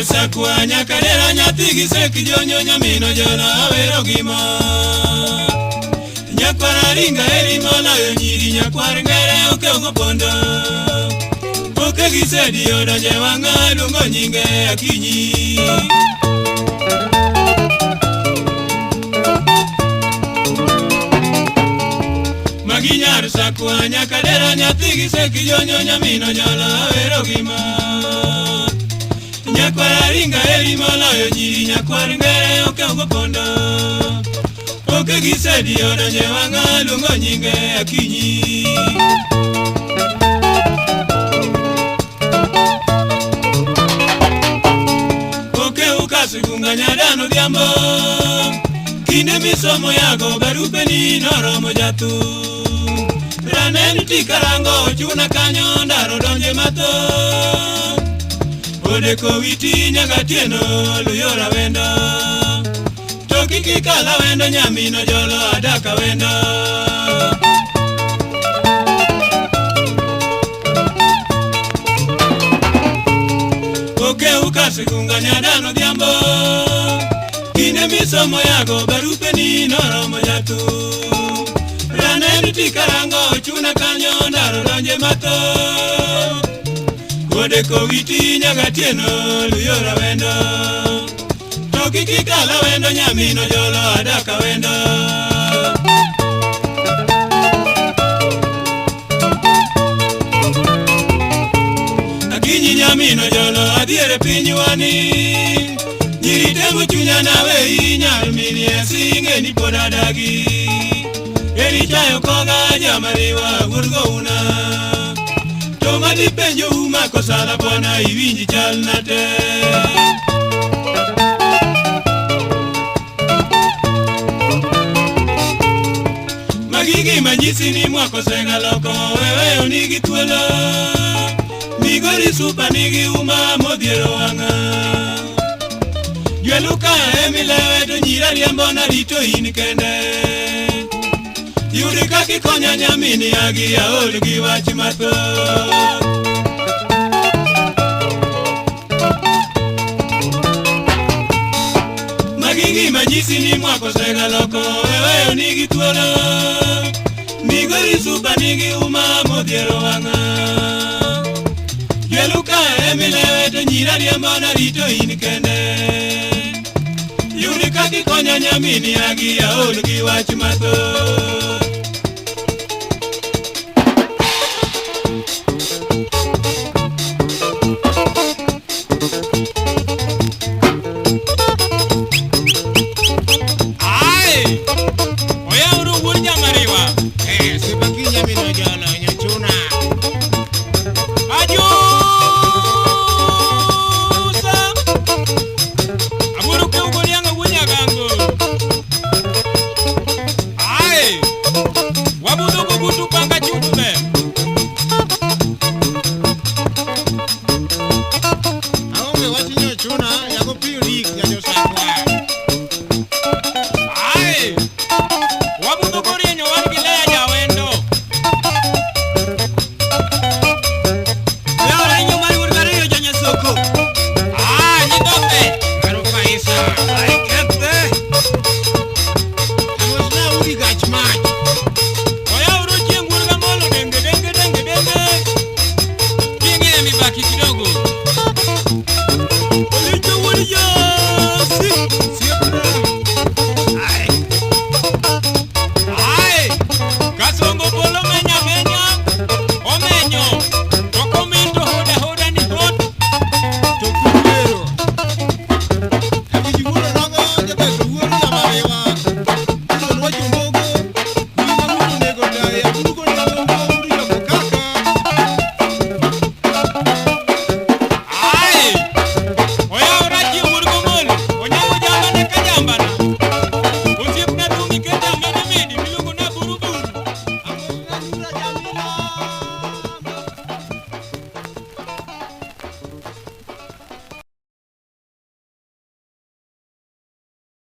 sakwa nyaka dera nyathi gi seki jonyo nyamino jolo awero gima nyakwara ringa eri moloyo nyiri nyakwar ngere okego pondo oke gi sedi odonje wang'a luongo nyinge akinyi magi nyar sakwa nyaka dera nyathi gi seki jonyo nyamino jolo awero gima nyakwara ringa eri moloyo nyiri nyakwar ngere okego pondo oke gi sedi odonje wang'a luongo nyinge akinyi oke ukasigunga nyadano dhiambo kinde misomo yago barupe ni noromo jatu ranen tikarango chuna kanyo ndaro donje matho odeko witi nyaka tieno luyora wendo toki kikala wendo nyamino jolo adaka wendo oke ukasigunga nyadano dhiambo kinde misomo yago barupe ni noromo jatu ranen tikarango chuna kanyo ndaro donje matho odeko witi nyaka tieno luyora wendo toki kikala wendo nyamino jolo adaka wendo akinyi nyamino jolo adhiere pinywani nyiri temo chunya nawe inyal minie singe ni pod adagi eri chayo koga jamariwa gurgo una to madi penjo uma kosala bona iwinji chal nate magigi manyisi ni mwako senga loko wewe nigi tuolo migori supa nigi uma modhiero wanga Jweluka emilewe to nyira riambona rito in kende Yuri kaki konya nyamini agi ya olgi wachi mato Magigi majisi ni mwako sega loko wewe nigi tuolo Migori supa nigi uma modhiero wanga Jweluka emilewe to nyira riambona rito in kende Yuri kaki konya nyamini agi ya olgi wachi mato